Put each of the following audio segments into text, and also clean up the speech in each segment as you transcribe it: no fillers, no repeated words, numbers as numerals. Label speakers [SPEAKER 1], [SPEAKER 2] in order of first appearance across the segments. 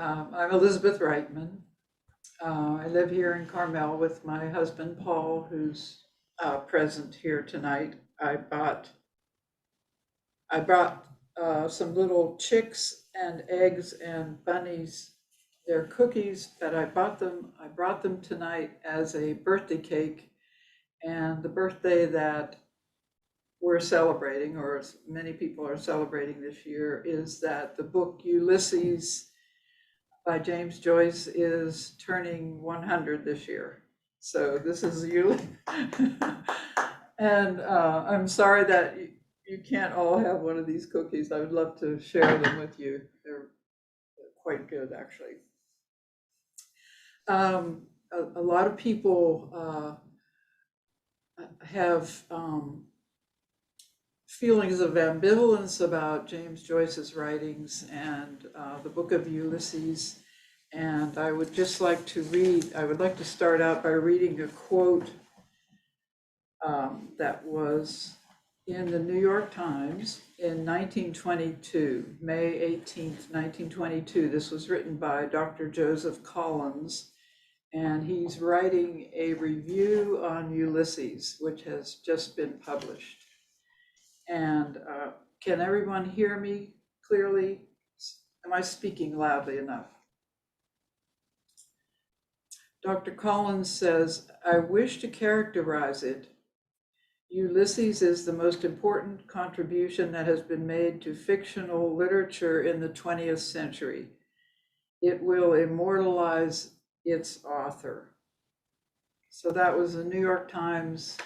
[SPEAKER 1] I'm Elizabeth Wrightman. I live here in Carmel with my husband, Paul, who's present here tonight. I brought some little chicks and eggs and bunnies. They're cookies that I brought them tonight as a birthday cake. And the birthday that we're celebrating, or as many people are celebrating this year, is that the book Ulysses by James Joyce is turning 100 this year. So this is you. And I'm sorry that you can't all have one of these cookies. I would love to share them with you. They're quite good, actually. A lot of people have feelings of ambivalence about James Joyce's writings and the book of Ulysses. And I would just like to I would like to start out by reading a quote that was in the New York Times in 1922, May 18th, 1922. This was written by Dr. Joseph Collins, and he's writing a review on Ulysses, which has just been published. And can everyone hear me clearly? Am I speaking loudly enough? Dr. Collins says, I wish to characterize it. Ulysses is the most important contribution that has been made to fictional literature in the 20th century. It will immortalize its author. So that was the New York Times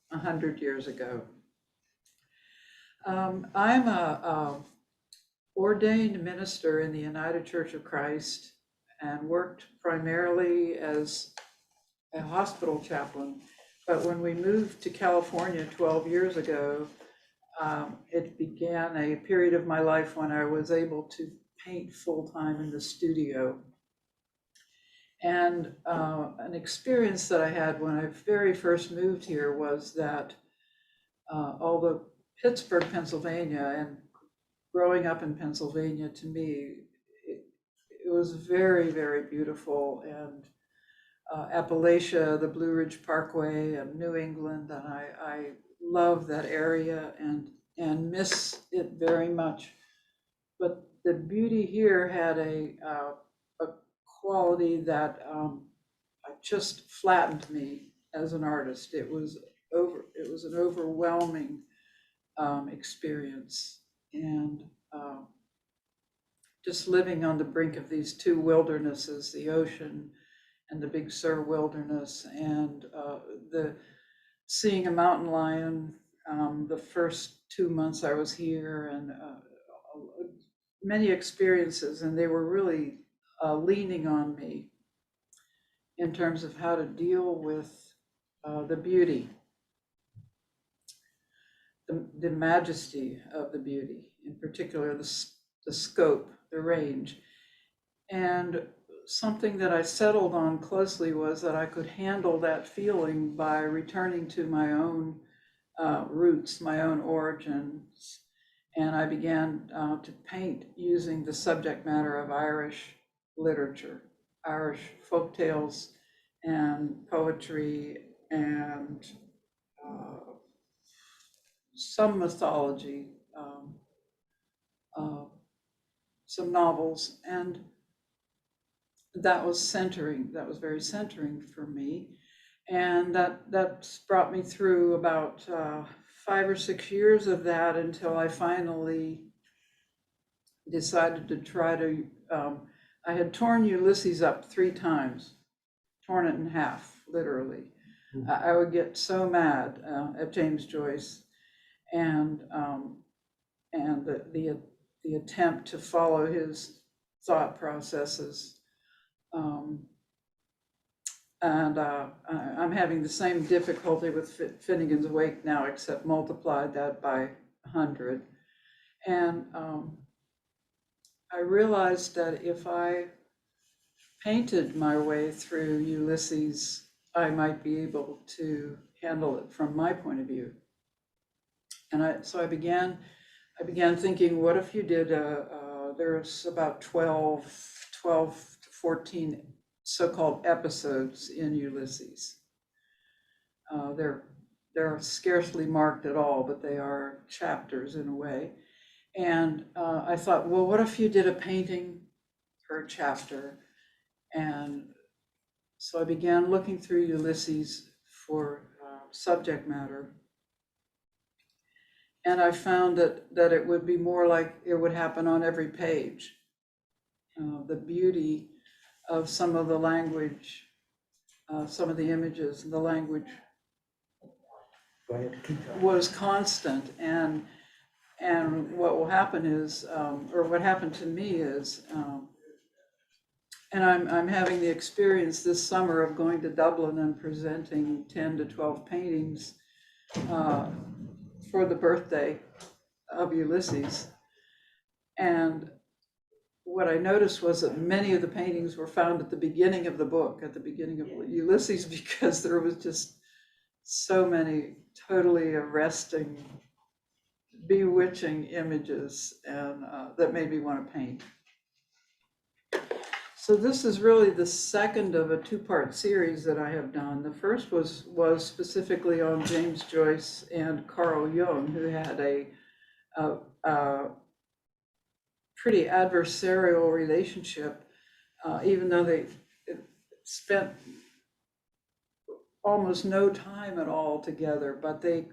[SPEAKER 1] 100 years ago. I'm a ordained minister in the United Church of Christ and worked primarily as a hospital chaplain. But when we moved to California 12 years ago, it began a period of my life when I was able to paint full-time in the studio. And an experience that I had when I very first moved here was that although Pittsburgh, Pennsylvania, and growing up in Pennsylvania, to me, it was very, very beautiful. And Appalachia, the Blue Ridge Parkway, and New England, and I love that area and miss it very much. But the beauty here had a quality that just flattened me as an artist. It was an overwhelming experience, and just living on the brink of these two wildernesses, the ocean and the Big Sur wilderness, and seeing a mountain lion the first 2 months I was here, and many experiences, and they were really leaning on me in terms of how to deal with the beauty, the majesty of the beauty, in particular the scope, the range. And something that I settled on closely was that I could handle that feeling by returning to my own roots, my own origins. And I began to paint using the subject matter of Irish literature, Irish folktales and poetry, and some mythology, some novels, and that was very centering for me. And that's brought me through about 5 or 6 years of that until I finally decided to try to, I had torn Ulysses up 3 times, torn it in half, literally. I would get so mad at James Joyce and the attempt to follow his thought processes. And I'm having the same difficulty with Finnegan's Wake now, except multiplied that by 100. And I realized that if I painted my way through Ulysses, I might be able to handle it from my point of view. And so I began thinking, what if you did a there's about 12 to 14 so-called episodes in Ulysses. They're scarcely marked at all, but they are chapters in a way. And I thought, well, what if you did a painting per chapter? And so I began looking through Ulysses for subject matter. And I found that it would be more like it would happen on every page. The beauty of some of the language, some of the images and the language was constant. And what will happen is, or what happened to me is, and I'm having the experience this summer of going to Dublin and presenting 10 to 12 paintings for the birthday of Ulysses. And what I noticed was that many of the paintings were found at the beginning of the book, at the beginning of Ulysses, because there was just so many totally arresting, bewitching images, and that made me want to paint. So this is really the second of a two-part series that I have done. The first was specifically on James Joyce and Carl Jung, who had a pretty adversarial relationship, even though they spent almost no time at all together, but they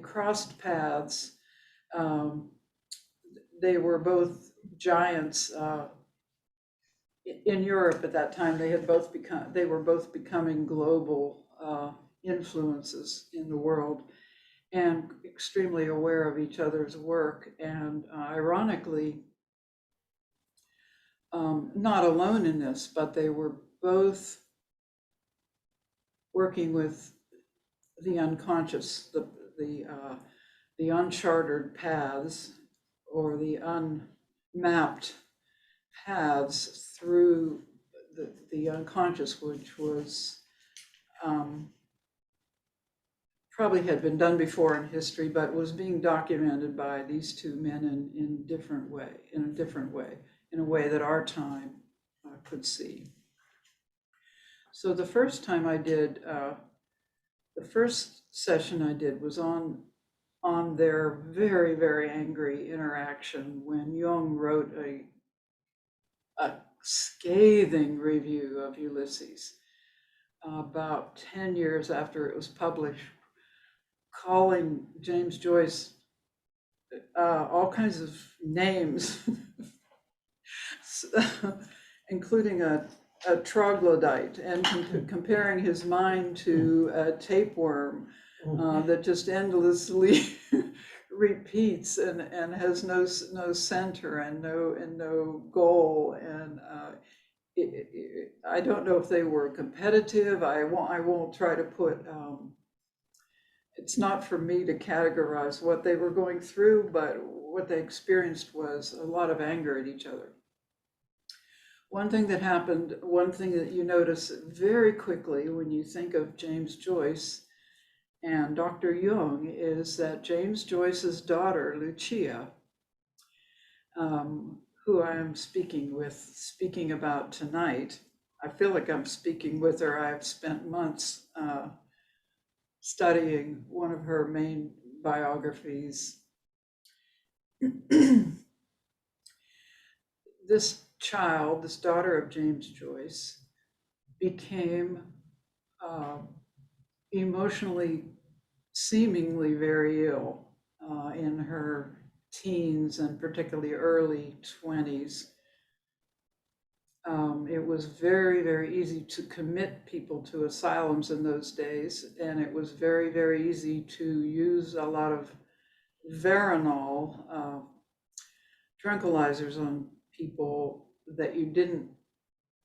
[SPEAKER 1] crossed paths. They were both giants in Europe at that time. They were both becoming global influences in the world, and extremely aware of each other's work. And ironically, not alone in this, but they were both working with the unconscious, the uncharted paths, or the unmapped paths through the unconscious, which was probably had been done before in history, but was being documented by these two men in a different way, in a way that our time could see. So the first time I did, the first session I did was on their very, very angry interaction when Jung wrote a scathing review of Ulysses about 10 years after it was published, calling James Joyce all kinds of names, including a troglodyte, and comparing his mind to a tapeworm that just endlessly repeats and has no center and no goal. And I don't know if they were competitive. I won't try to put. It's not for me to categorize what they were going through, but what they experienced was a lot of anger at each other. One thing that happened, one thing that you notice very quickly when you think of James Joyce and Dr. Jung, is that James Joyce's daughter, Lucia, who I am speaking about tonight, I feel like I'm speaking with her. I've spent months studying one of her main biographies. This child, this daughter of James Joyce, became emotionally, seemingly very ill in her teens and particularly early 20s. It was very, very easy to commit people to asylums in those days, and it was very, very easy to use a lot of Veronal tranquilizers on people that you didn't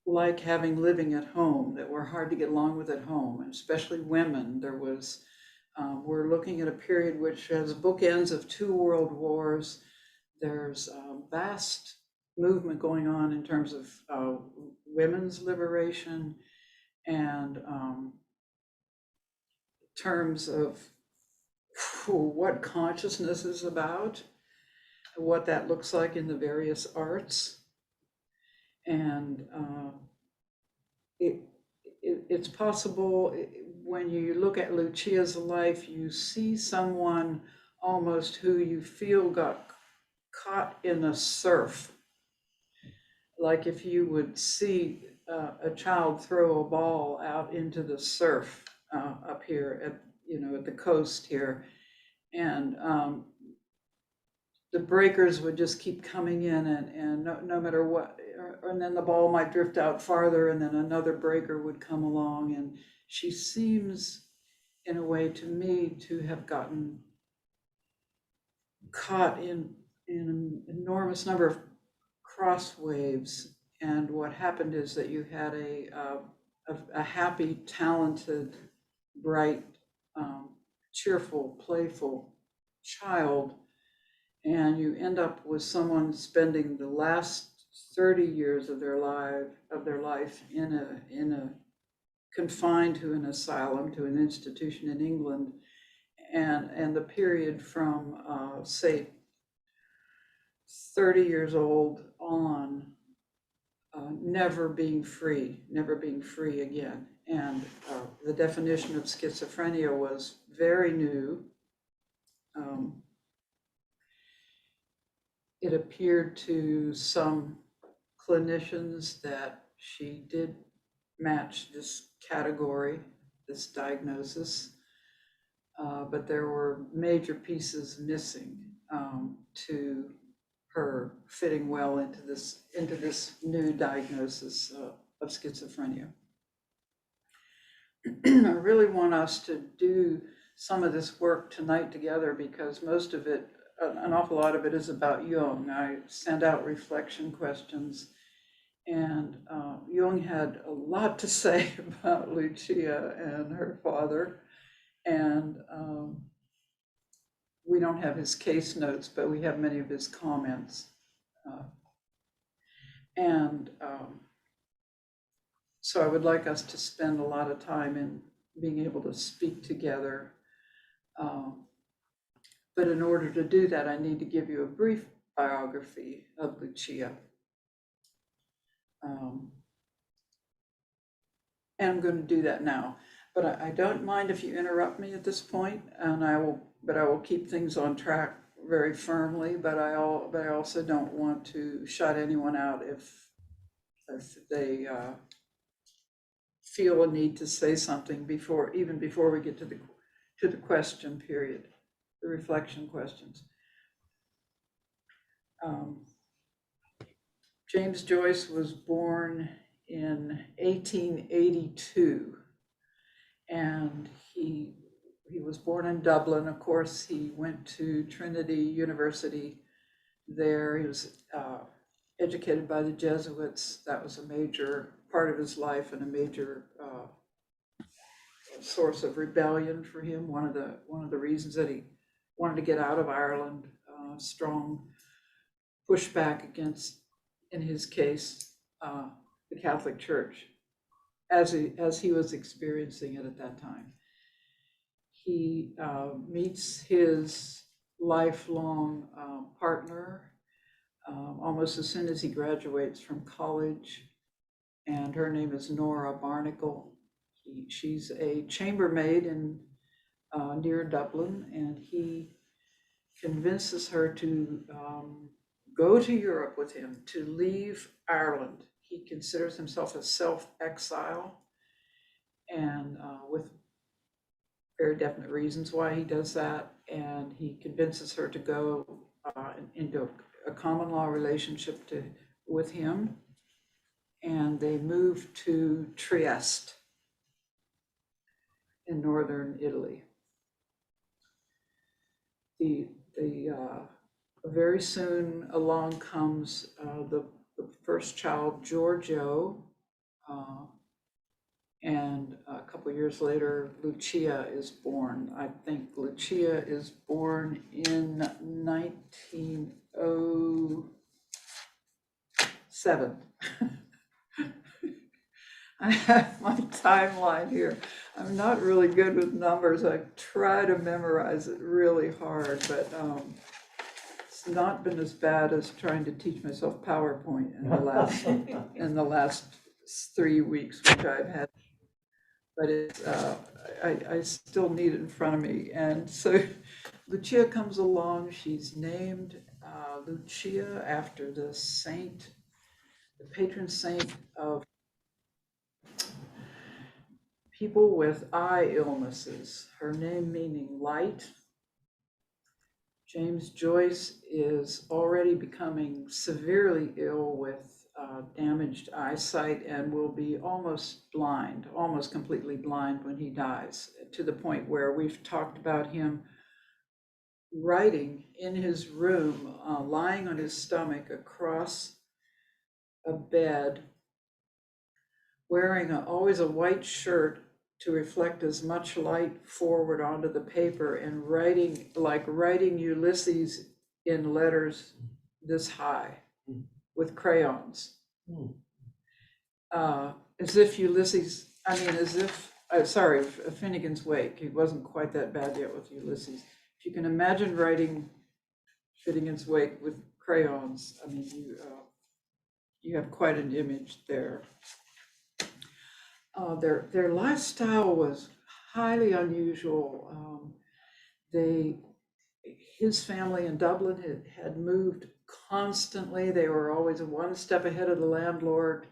[SPEAKER 1] like having living at home, that were hard to get along with at home, and especially women. There was, we're looking at a period which has bookends of 2 world wars. There's a vast movement going on in terms of women's liberation, and terms of what consciousness is about. what that looks like in the various arts. And it's possible when you look at Lucia's life, you see someone almost who you feel got caught in a surf. Like if you would see a child throw a ball out into the surf up here at the coast here, and the breakers would just keep coming in, and no matter what, and then the ball might drift out farther, and then another breaker would come along, and she seems, in a way, to me, to have gotten caught in an enormous number of cross waves. And what happened is that you had a happy, talented, bright, cheerful, playful child, and you end up with someone spending the last 30 years of their life in a confined to an asylum, to an institution in England, and the period from say 30 years old on, never being free again. And the definition of schizophrenia was very new. It appeared to some clinicians that she did match this category, this diagnosis, but there were major pieces missing to her fitting well into this new diagnosis of schizophrenia. I really want us to do some of this work tonight together, because most of it, an awful lot of it, is about Jung. I sent out reflection questions, and Jung had a lot to say about Lucia and her father, and we don't have his case notes, but we have many of his comments. So I would like us to spend a lot of time in being able to speak together. But in order to do that, I need to give you a brief biography of Lucia. And I'm going to do that now. But I don't mind if you interrupt me at this point, and I will keep things on track very firmly. But I also don't want to shut anyone out if they feel a need to say something even before we get to the question period, the reflection questions. James Joyce was born in 1882, and he was born in Dublin. Of course, he went to Trinity University there. He was educated by the Jesuits. That was a major part of his life and a major source of rebellion for him. One of the reasons that he wanted to get out of Ireland, strong pushback against, in his case, the Catholic Church, as he was experiencing it at that time. He meets his lifelong partner almost as soon as he graduates from college, and her name is Nora Barnacle. She's a chambermaid in near Dublin, and he convinces her to go to Europe with him, to leave Ireland. He considers himself a self-exile, and with very definite reasons why he does that. And he convinces her to go into a common law relationship with him, and they move to Trieste in northern Italy. Very soon along comes the first child, Giorgio, and a couple of years later, Lucia is born. I think Lucia is born in 1907. I have my timeline here. I'm not really good with numbers. I try to memorize it really hard, but it's not been as bad as trying to teach myself PowerPoint in the last 3 weeks, which I've had. But it's, I still need it in front of me. And so Lucia comes along. She's named Lucia after the saint, the patron saint of people with eye illnesses. Her name meaning light. James Joyce is already becoming severely ill with damaged eyesight and will be almost blind, almost completely blind when he dies, to the point where we've talked about him writing in his room, lying on his stomach across a bed, wearing always a white shirt to reflect as much light forward onto the paper, and writing Ulysses in letters this high with crayons. As if Ulysses, as if, sorry, Finnegan's Wake, it wasn't quite that bad yet with Ulysses. If you can imagine writing Finnegan's Wake with crayons, you have quite an image there. Their lifestyle was highly unusual. His family in Dublin had moved constantly. They were always one step ahead of the landlord,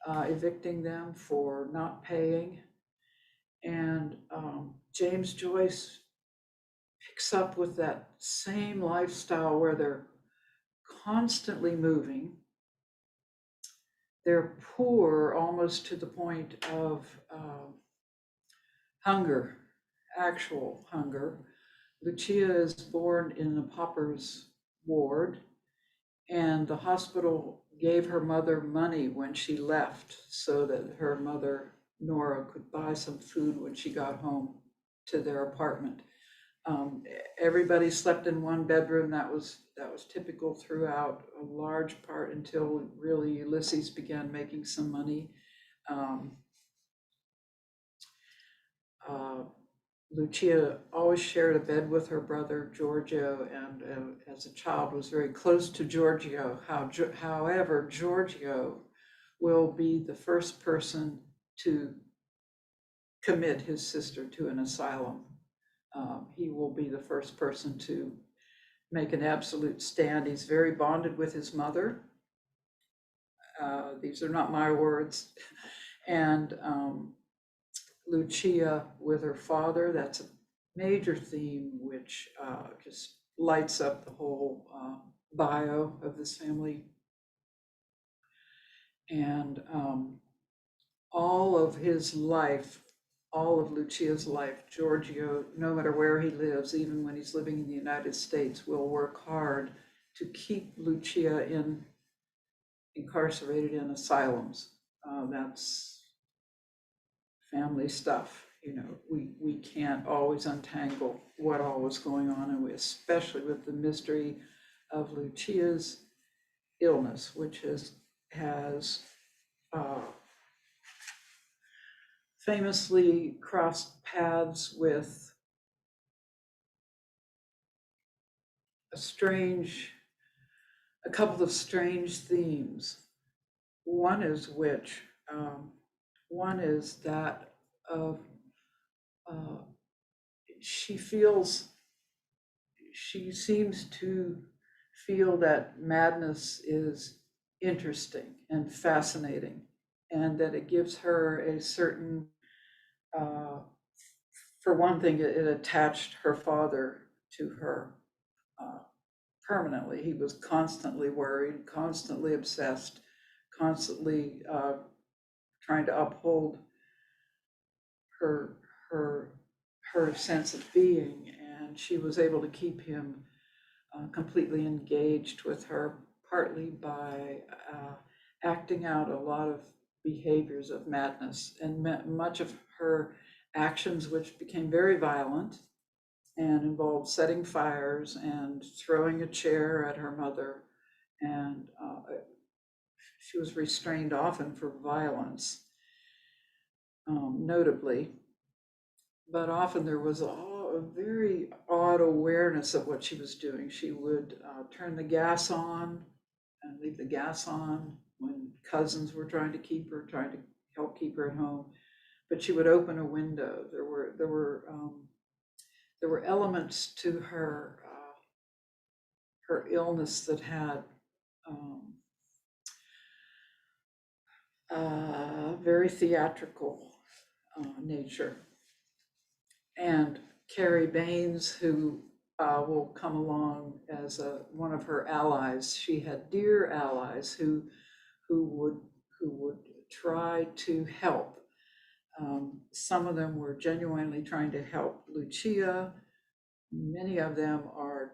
[SPEAKER 1] evicting them for not paying. And James Joyce picks up with that same lifestyle where they're constantly moving. They're poor almost to the point of hunger, actual hunger. Lucia is born in a pauper's ward, and the hospital gave her mother money when she left so that her mother, Nora, could buy some food when she got home to their apartment. Everybody slept in one bedroom. That was typical throughout a large part until really Ulysses began making some money. Lucia always shared a bed with her brother Giorgio, and as a child was very close to Giorgio. However, Giorgio will be the first person to commit his sister to an asylum. He will be the first person to make an absolute stand. He's very bonded with his mother. These are not my words. And Lucia with her father. That's a major theme which just lights up the whole bio of this family. And all of his life, all of Lucia's life, Giorgio, no matter where he lives, even when he's living in the United States, will work hard to keep Lucia incarcerated in asylums. That's family stuff. We can't always untangle what all was going on, and especially with the mystery of Lucia's illness, which has famously crossed paths with a couple of strange themes. One is that of she seems to feel that madness is interesting and fascinating, and that it gives her a certain, for one thing, it attached her father to her permanently. He was constantly worried, constantly obsessed, constantly trying to uphold her sense of being, and she was able to keep him completely engaged with her, partly by acting out a lot of behaviors of madness, and much of her actions, which became very violent and involved setting fires and throwing a chair at her mother, and she was restrained often for violence, notably. But often there was a very odd awareness of what she was doing. She would turn the gas on and leave the gas on when cousins were trying to help keep her at home. But she would open a window. There were elements to her illness that had very theatrical nature. And Cary Baynes, who will come along as one of her allies. She had dear allies who would try to help. Some of them were genuinely trying to help Lucia. Many of them are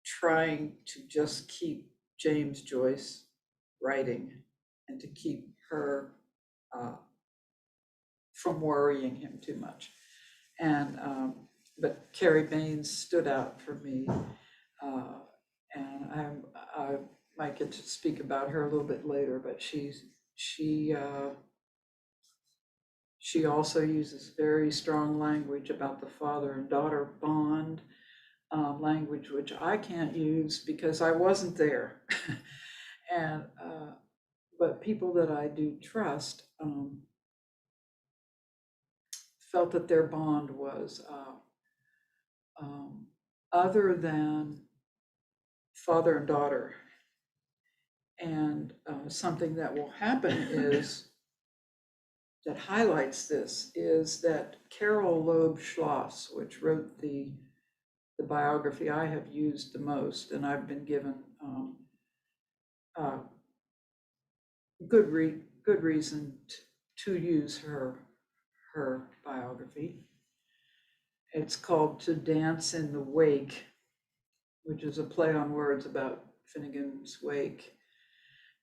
[SPEAKER 1] trying to just keep James Joyce writing and to keep her from worrying him too much. And but Cary Baynes stood out for me, and I might get to speak about her a little bit later. But she also uses very strong language about the father and daughter bond, language which I can't use because I wasn't there, and but people that I do trust felt that their bond was other than father and daughter. And something that will happen is that highlights this is that Carol Loeb Schloss, which wrote the biography I have used the most, and I've been given good reason to use her biography. It's called To Dance in the Wake, which is a play on words about Finnegan's Wake.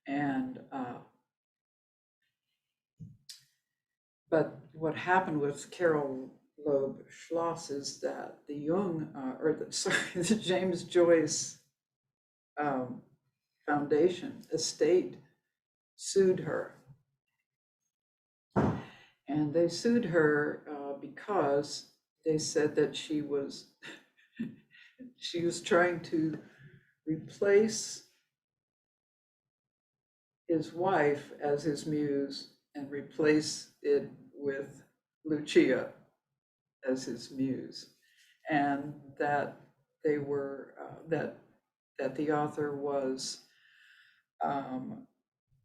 [SPEAKER 1] And but what happened with Carol Loeb Schloss is that the Jung, the James Joyce Foundation estate sued her. And they sued her because they said that she was trying to replace his wife as his muse and replace it with Lucia as his muse, and that they were that the author was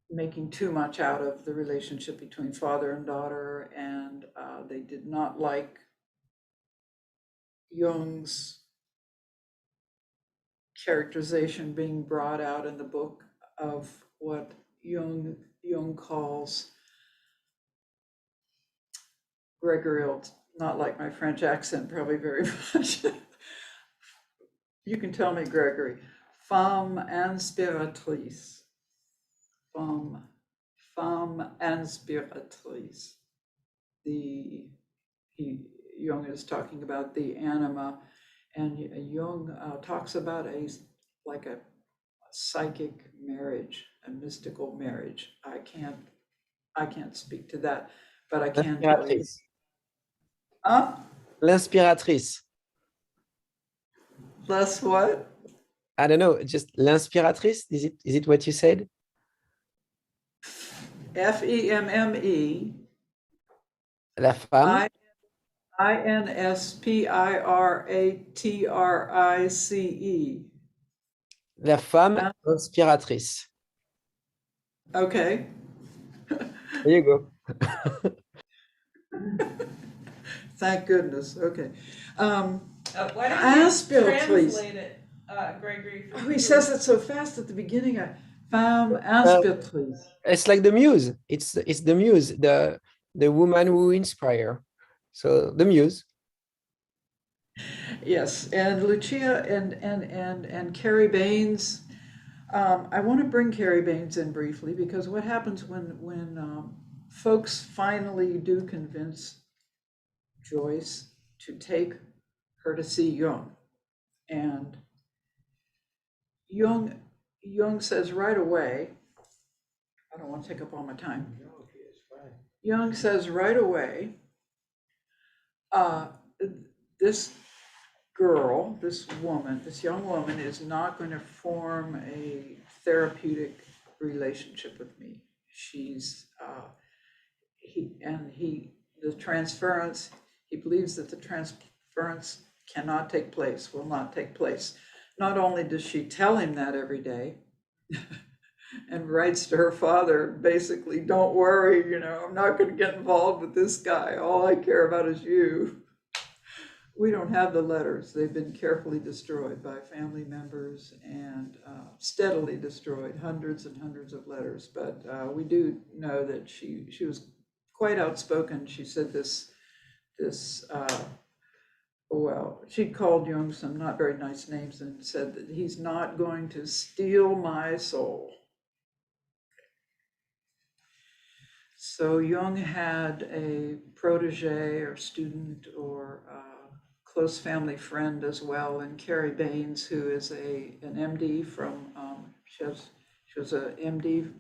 [SPEAKER 1] making too much out of the relationship between father and daughter, and they did not like Jung's characterization being brought out in the book of what Jung calls Gregory, will not like my French accent probably very much. You can tell me, Gregory. Femme inspiratrice. Femme inspiratrice. Jung is talking about the anima, and Jung talks about a psychic marriage, a mystical marriage. I can't speak to that, but I can tell you.
[SPEAKER 2] L'inspiratrice.
[SPEAKER 1] Less what?
[SPEAKER 2] I don't know, just l'inspiratrice, is it what you said?
[SPEAKER 1] Femme.
[SPEAKER 2] La femme.
[SPEAKER 1] Inspiratrice.
[SPEAKER 2] La femme inspiratrice.
[SPEAKER 1] Okay.
[SPEAKER 2] There you go.
[SPEAKER 1] Thank goodness. Okay.
[SPEAKER 3] Why don't you translate it, Gregory?
[SPEAKER 1] Oh, he says it so fast at the beginning. Femme inspiratrice.
[SPEAKER 2] It's like the muse. It's the muse, the woman who inspire. So the muse.
[SPEAKER 1] Yes, and Lucia and Cary Baynes. I want to bring Cary Baynes in briefly because what happens when folks finally do convince Joyce to take her to see Jung, and Jung says right away, I don't want to take up all my time. No, okay, it's fine. Jung says right away, this girl, this woman, this young woman is not going to form a therapeutic relationship with me. She's, the transference, he believes that the transference cannot take place, will not take place. Not only does she tell him that every day, and writes to her father, basically, don't worry, I'm not going to get involved with this guy. All I care about is you. We don't have the letters. They've been carefully destroyed by family members and steadily destroyed, hundreds and hundreds of letters. But we do know that she was quite outspoken. She said well, she called Jung some not very nice names and said that he's not going to steal my soul. So Jung had a protege or student or close family friend as well, and Cary Baynes, who is an MD from, she was an MD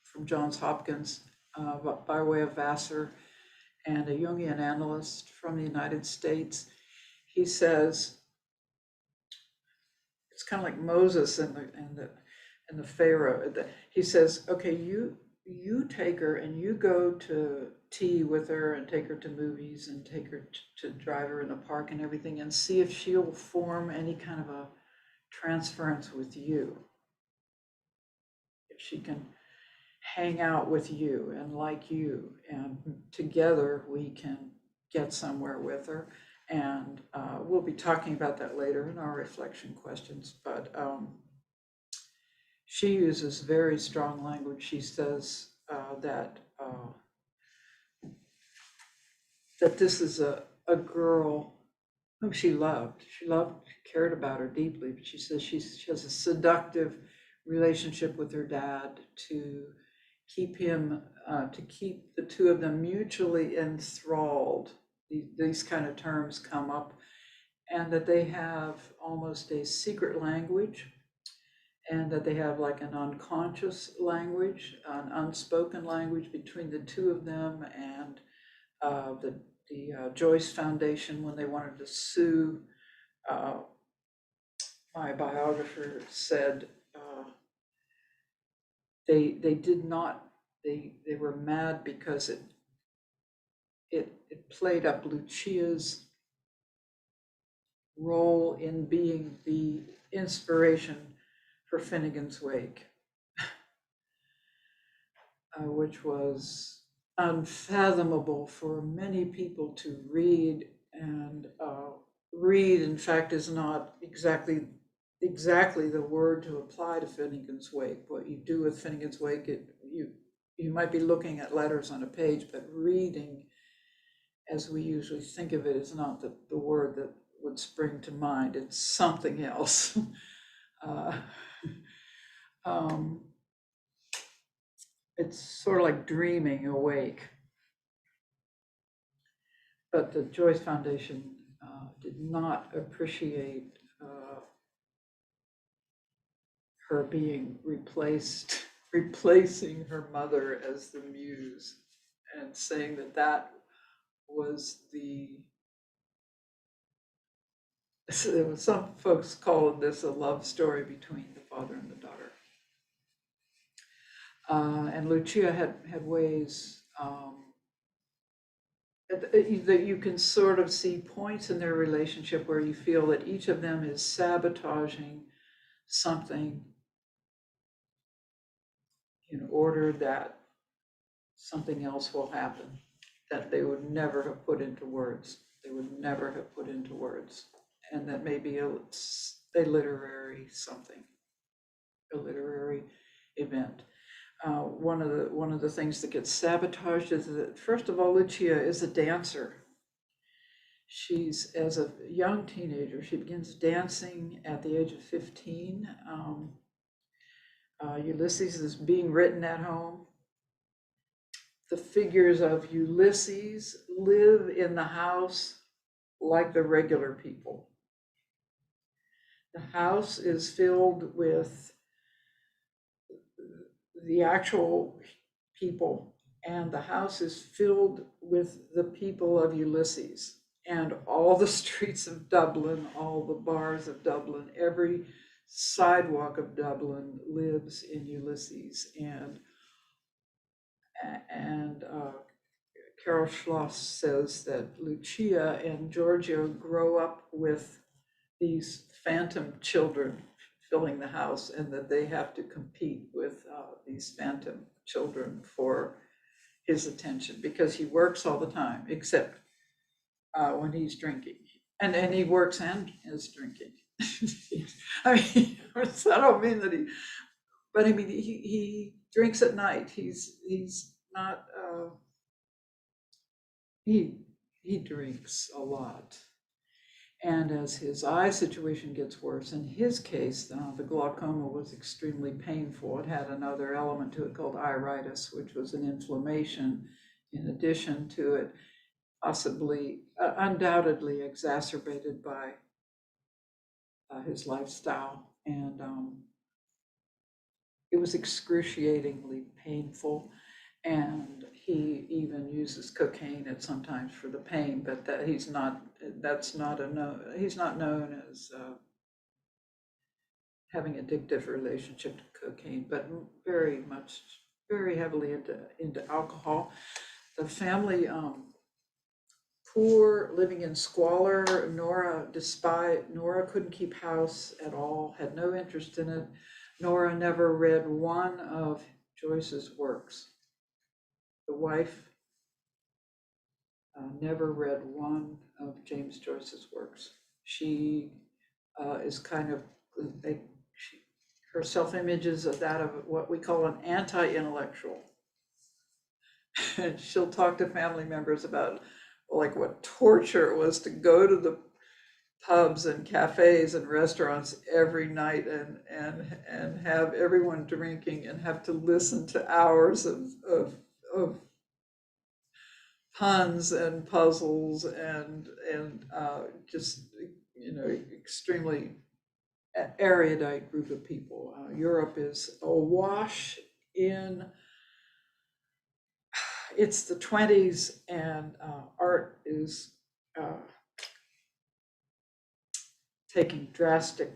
[SPEAKER 1] from Johns Hopkins by way of Vassar, and a Jungian analyst from the United States. He says, it's kind of like Moses and the Pharaoh. He says, okay, you take her and you go to tea with her and take her to movies and take her to drive her in the park and everything, and see if she'll form any kind of a transference with you. If she can hang out with you and like you, and together we can get somewhere with her. And we'll be talking about that later in our reflection questions, but she uses very strong language. She says that this is a girl whom she loved. She cared about her deeply, but she says she has a seductive relationship with her dad to keep the two of them mutually enthralled. These kind of terms come up, and that they have almost a secret language, and that they have like an unconscious language, an unspoken language between the two of them. And the Joyce Foundation, when they wanted to sue, my biographer said they did not, they were mad because it played up Lucia's role in being the inspiration for Finnegan's Wake, which was unfathomable for many people to read. And read, in fact, is not exactly the word to apply to Finnegan's Wake. What you do with Finnegan's Wake, you might be looking at letters on a page, but reading, as we usually think of it, is not the word that would spring to mind. It's something else. It's sort of like dreaming awake. But the Joyce Foundation did not appreciate her being replacing her mother as the muse, and saying that was some folks call this a love story between the father and the daughter. And Lucia had ways that you can sort of see points in their relationship where you feel that each of them is sabotaging something in order that something else will happen that they would never have put into words. They would never have put into words. And that may be a literary something, a literary event. One of the things that gets sabotaged is that, first of all, Lucia is a dancer. She's, as a young teenager, she begins dancing at the age of 15. Ulysses is being written at home. The figures of Ulysses live in the house like the regular people. The house is filled with the actual people, and the house is filled with the people of Ulysses. And all the streets of Dublin, all the bars of Dublin, every sidewalk of Dublin lives in Ulysses. And Carol Schloss says that Lucia and Giorgio grow up with these phantom children filling the house, and that they have to compete with these phantom children for his attention, because he works all the time, except when he's drinking. And he works and is drinking. I mean, I don't mean that but I mean, he drinks at night. He's not, he drinks a lot. And as his eye situation gets worse, in his case, the glaucoma was extremely painful. It had another element to it called iritis, which was an inflammation in addition to it, possibly, undoubtedly exacerbated by his lifestyle. And it was excruciatingly painful. And he even uses cocaine at sometimes for the pain, but he's not known as having addictive relationship to cocaine, but very heavily into alcohol. The family, poor, living in squalor. Nora couldn't keep house at all, had no interest in it. Nora never read one of Joyce's works. The wife never read one of James Joyce's works. She is kind of, her self-image is that of what we call an anti-intellectual. And she'll talk to family members about like what torture it was to go to the pubs and cafes and restaurants every night and have everyone drinking and have to listen to hours of puns and puzzles and just, you know, extremely erudite group of people. Europe is awash in, it's the 20s, and art is taking drastic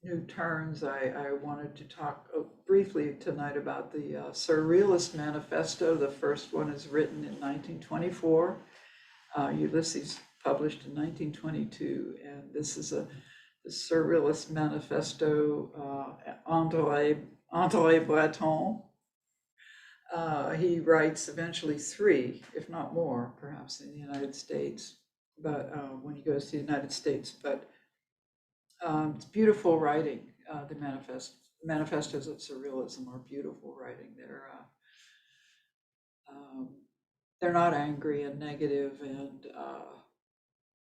[SPEAKER 1] new turns. I wanted to talk briefly tonight about the Surrealist Manifesto. The first one is written in 1924. Ulysses published in 1922, and this is the Surrealist Manifesto. André Breton. He writes eventually 3, if not more, perhaps in the United States, but when he goes to the United States, but it's beautiful writing. The manifestos of surrealism are beautiful writing. They're not angry and negative and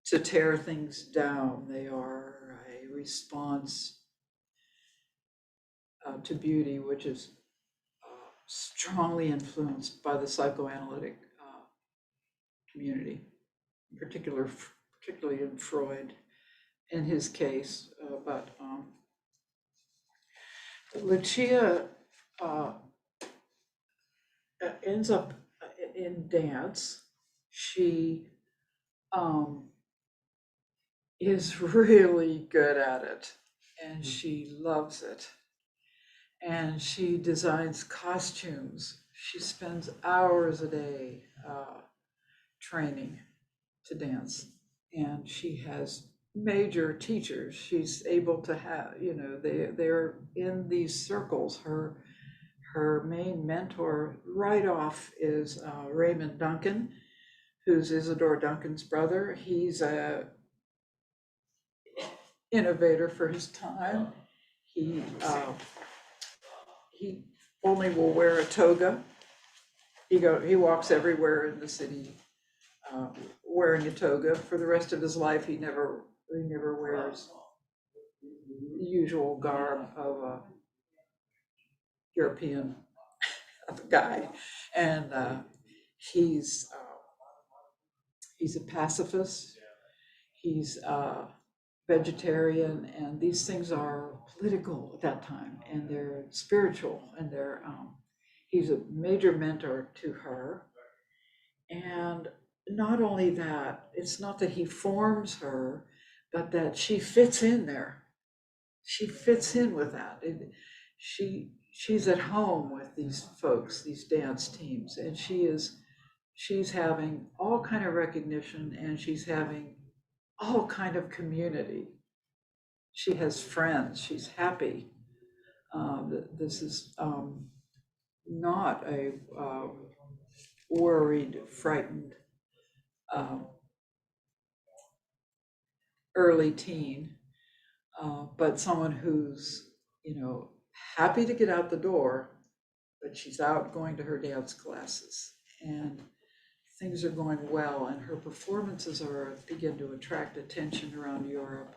[SPEAKER 1] to tear things down. They are a response to beauty, which is strongly influenced by the psychoanalytic community, particularly in Freud, in his case. But Lucia ends up in dance. She is really good at it, and she loves it. And she designs costumes. She spends hours a day training to dance, and she has major teachers. She's able to have, you know, they're in these circles. Her main mentor right off is Raymond Duncan, who's Isadora Duncan's brother. He's a innovator for his time. He only will wear a toga. He walks everywhere in the city wearing a toga. For the rest of his life, he never wears the usual garb of a European guy. And he's a pacifist. He's vegetarian, and these things are political at that time, and they're spiritual, and he's a major mentor to her. And not only that, it's not that he forms her, but that she fits in there. She fits in with that. She's at home with these folks, these dance teams, and she's having all kind of recognition, and she's having all kind of community. She has friends. She's happy. This is not a worried, frightened early teen, but someone who's, happy to get out the door, but she's out going to her dance classes, and things are going well, and her performances begin to attract attention around Europe.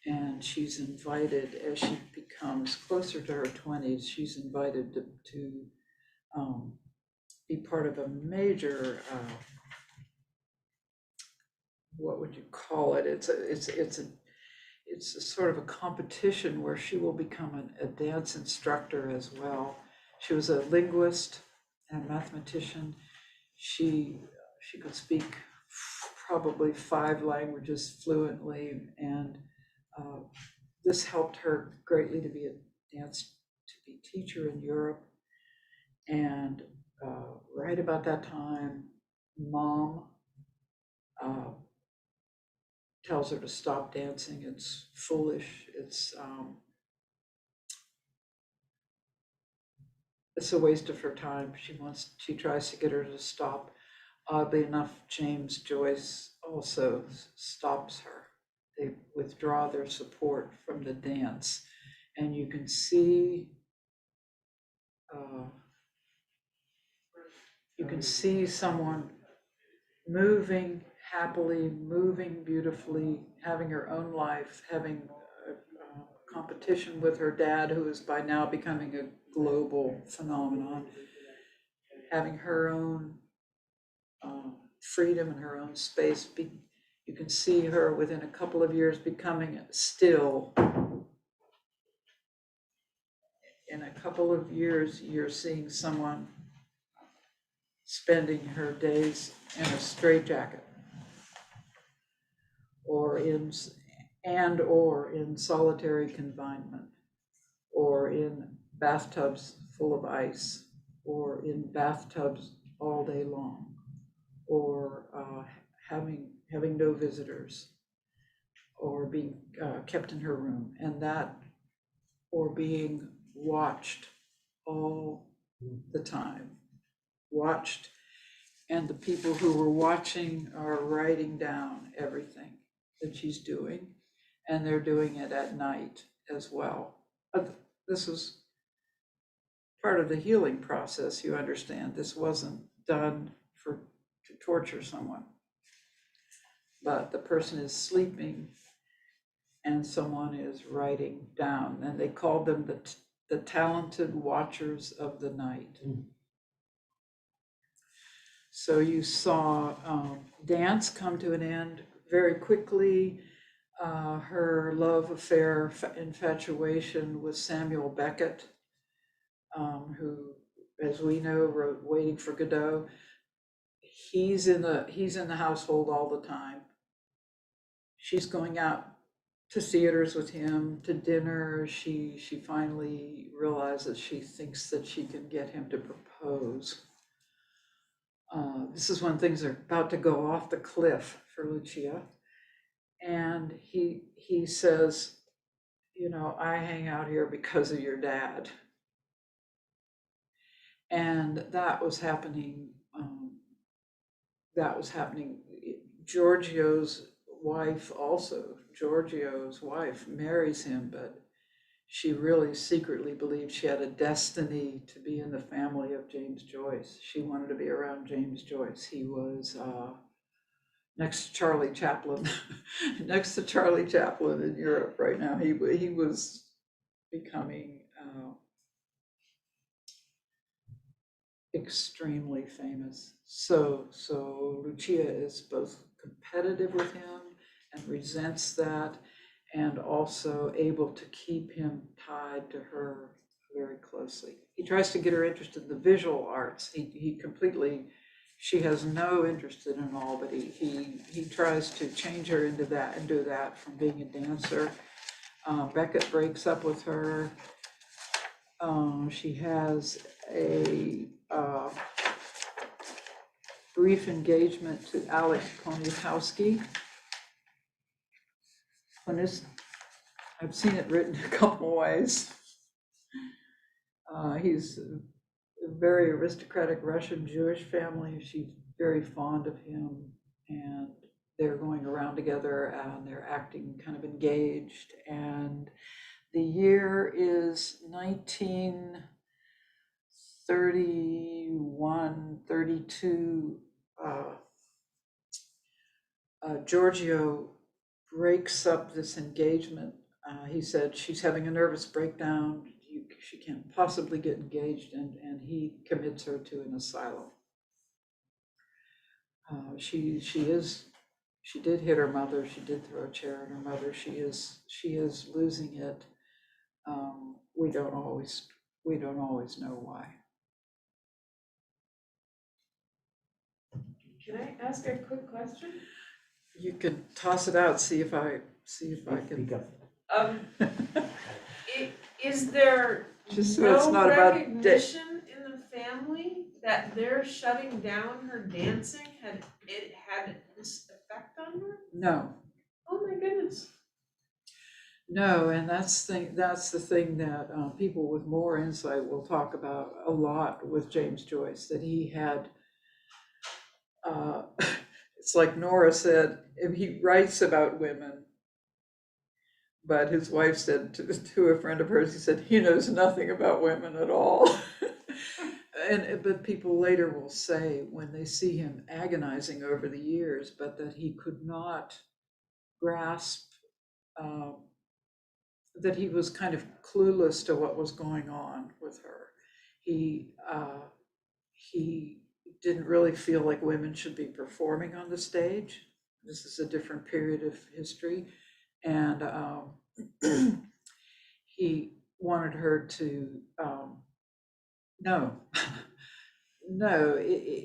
[SPEAKER 1] And she's invited, as she becomes closer to her 20s, she's invited to be part of a major, what would you call it? It's a sort of a competition where she will become a dance instructor as well. She was a linguist and mathematician. She could speak probably 5 languages fluently, and this helped her greatly to be teacher in Europe. And right about that time, mom tells her to stop dancing. It's foolish. It's a waste of her time. She tries to get her to stop. Oddly enough, James Joyce also stops her. They withdraw their support from the dance, and you can see someone moving happily, moving beautifully, having her own life, having a competition with her dad, who is by now becoming a global phenomenon, having her own freedom and her own space. You can see her within a couple of years becoming still. In a couple of years, you're seeing someone spending her days in a straitjacket, or in solitary confinement, or in bathtubs full of ice, or in bathtubs all day long, or having no visitors, or being kept in her room, or being watched all the time, and the people who were watching are writing down everything that she's doing, and they're doing it at night as well. This was part of the healing process, you understand. This wasn't done to torture someone, but the person is sleeping and someone is writing down, and they called them the talented watchers of the night. So you saw dance come to an end very quickly. Her love affair, infatuation with Samuel Beckett, who, as we know, wrote Waiting for Godot. He's in the household all the time. She's going out to theaters with him, to dinner. She finally realizes she thinks that she can get him to propose. This is when things are about to go off the cliff for Lucia. And he says, I hang out here because of your dad. And that was happening. Giorgio's wife marries him, but she really secretly believed she had a destiny to be in the family of James Joyce. She wanted to be around James Joyce. He was next to Charlie Chaplin, in Europe right now. He was becoming extremely famous. So Lucia is both competitive with him and resents that, and also able to keep him tied to her very closely. He tries to get her interested in the visual arts. He completely she has no interest in it all, but he tries to change her into that and do that from being a dancer. Beckett breaks up with her. She has a brief engagement to Alex Poniatowski. I've seen it written a couple ways. He's a very aristocratic Russian Jewish family. She's very fond of him, and they're going around together and they're acting kind of engaged. And the year is 1931, 32. Giorgio breaks up this engagement. He said, she's having a nervous breakdown. She can't possibly get engaged, and he commits her to an asylum. She did hit her mother. She did throw a chair at her mother. She is losing it. We don't always know why.
[SPEAKER 3] Can I ask a quick question?
[SPEAKER 1] You can toss it out. See if I can.
[SPEAKER 3] Is there
[SPEAKER 1] Just so
[SPEAKER 3] no
[SPEAKER 1] it's not about
[SPEAKER 3] recognition in the family that their shutting down her dancing had this effect on her?
[SPEAKER 1] No.
[SPEAKER 3] Oh my goodness.
[SPEAKER 1] No, and that's the thing that people with more insight will talk about a lot with James Joyce, that he had, it's like Nora said, he writes about women, but his wife said to a friend of hers, he said, he knows nothing about women at all. But people later will say, when they see him agonizing over the years, but that he could not grasp, that he was kind of clueless to what was going on with her. He didn't really feel like women should be performing on the stage. This is a different period of history. And he wanted her to,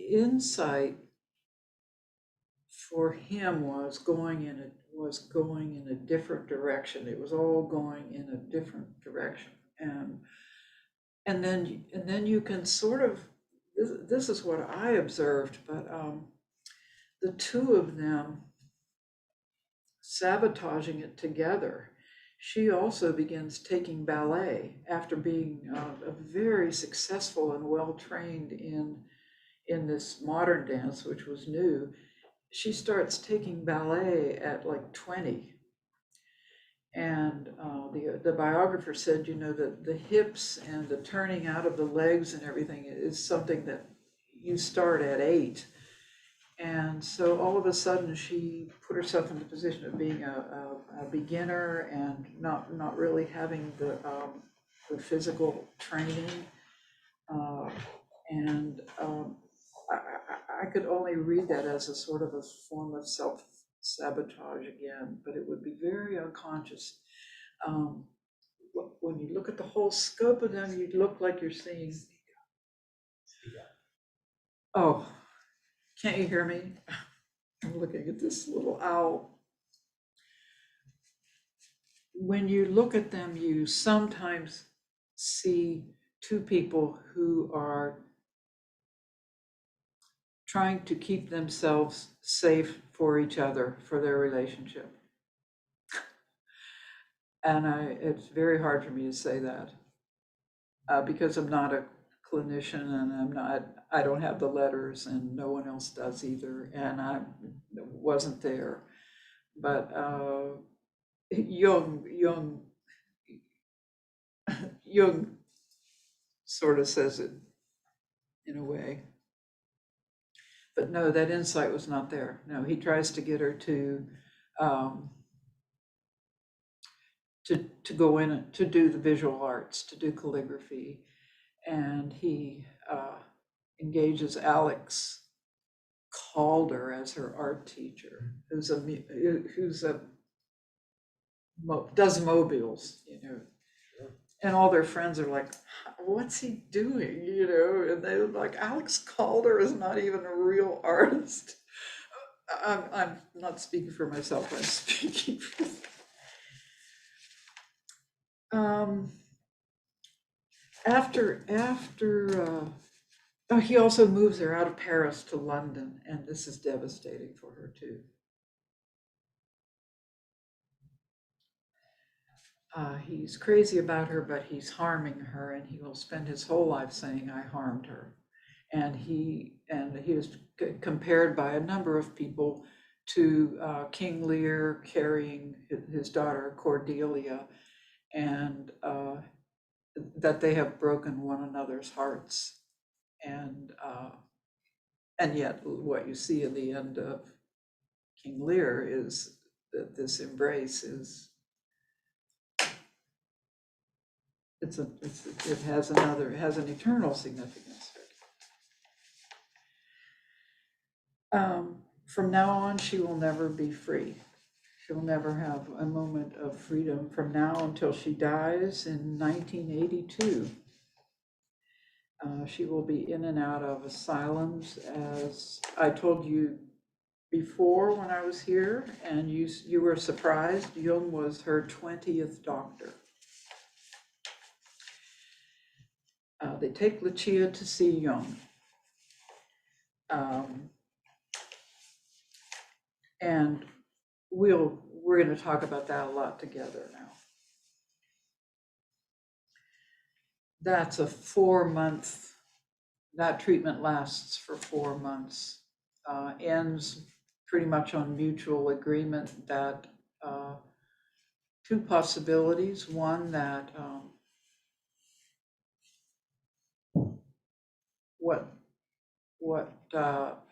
[SPEAKER 1] insight for him was going in a different direction. It was all going in a different direction. And then you can sort of, this is what I observed, but the two of them sabotaging it together. She also begins taking ballet after being a very successful and well-trained in this modern dance, which was new. She starts taking ballet at like 20. And the biographer said, that the hips and the turning out of the legs and everything is something that you start at 8. And so all of a sudden she put herself in the position of being a beginner and not really having the physical training. I could only read that as a sort of a form of self-sabotage again, but it would be very unconscious. When you look at the whole scope of them, you'd look like you're seeing. Oh, can't you hear me? I'm looking at this little owl. When you look at them, you sometimes see two people who are trying to keep themselves safe for each other, for their relationship. And it's very hard for me to say that because I'm not a clinician and I don't have the letters and no one else does either. And I wasn't there, but Jung sort of says it in a way. But no, that insight was not there. No, he tries to get her to go in to do the visual arts, to do calligraphy, and he engages Alex Calder as her art teacher, who does mobiles, And all their friends are like, what's he doing? You know, and they're like, Alex Calder is not even a real artist. I'm not speaking for myself, I'm speaking for after oh, he also moves her out of Paris to London, and this is devastating for her too. He's crazy about her, but he's harming her, and he will spend his whole life saying, I harmed her. And he is compared by a number of people to King Lear carrying his daughter Cordelia, and that they have broken one another's hearts. And yet what you see in the end of King Lear is that this embrace is, it has an eternal significance. From now on, she will never be free. She'll never have a moment of freedom from now until she dies in 1982. She will be in and out of asylums, as I told you before when I was here, and you were surprised. Jung was her 20th doctor. They take Lucia to see Jung. And we're going to talk about that a lot together now. That's a 4-month, that treatment lasts for 4 months, ends pretty much on mutual agreement that two possibilities. One, that what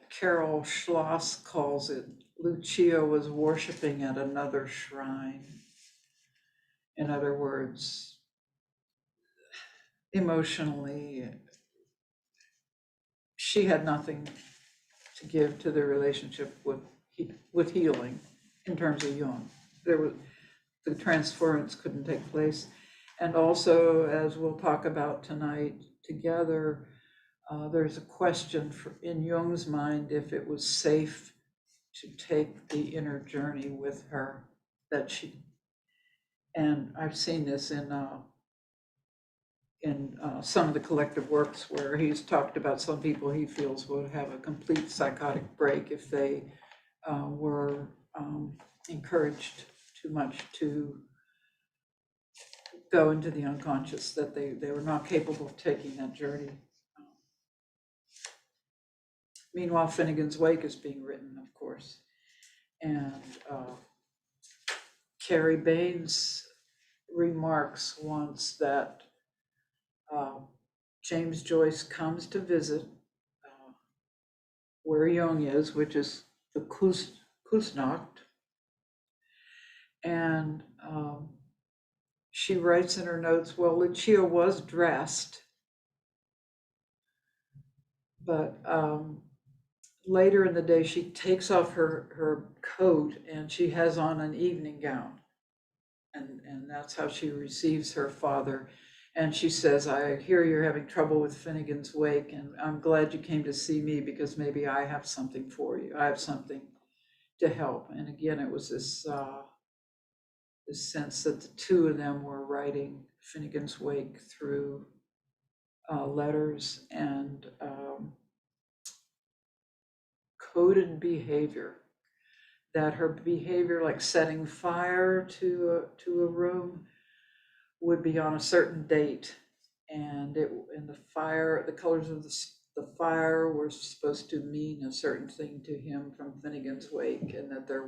[SPEAKER 1] Carol Schloss calls it, Lucia was worshiping at another shrine. In other words, emotionally, she had nothing to give to the relationship with healing in terms of Jung. The transference couldn't take place. And also, as we'll talk about tonight together, there's a question in Jung's mind if it was safe to take the inner journey with her, and I've seen this in some of the collective works where he's talked about some people he feels would have a complete psychotic break if they were encouraged too much to go into the unconscious, that they were not capable of taking that journey. Meanwhile, Finnegan's Wake is being written, of course, and Cary Baynes remarks once that James Joyce comes to visit where Jung is, which is the Kusnacht, and she writes in her notes, well, Lucia was dressed, but later in the day, she takes off her coat and she has on an evening gown. And that's how she receives her father. And she says, I hear you're having trouble with Finnegan's Wake, and I'm glad you came to see me because maybe I have something for you. I have something to help. And again, it was this sense that the two of them were writing Finnegan's Wake through letters and coded behavior, that her behavior, like setting fire to a room, would be on a certain date, and the colors of the fire were supposed to mean a certain thing to him from Finnegan's Wake, and that there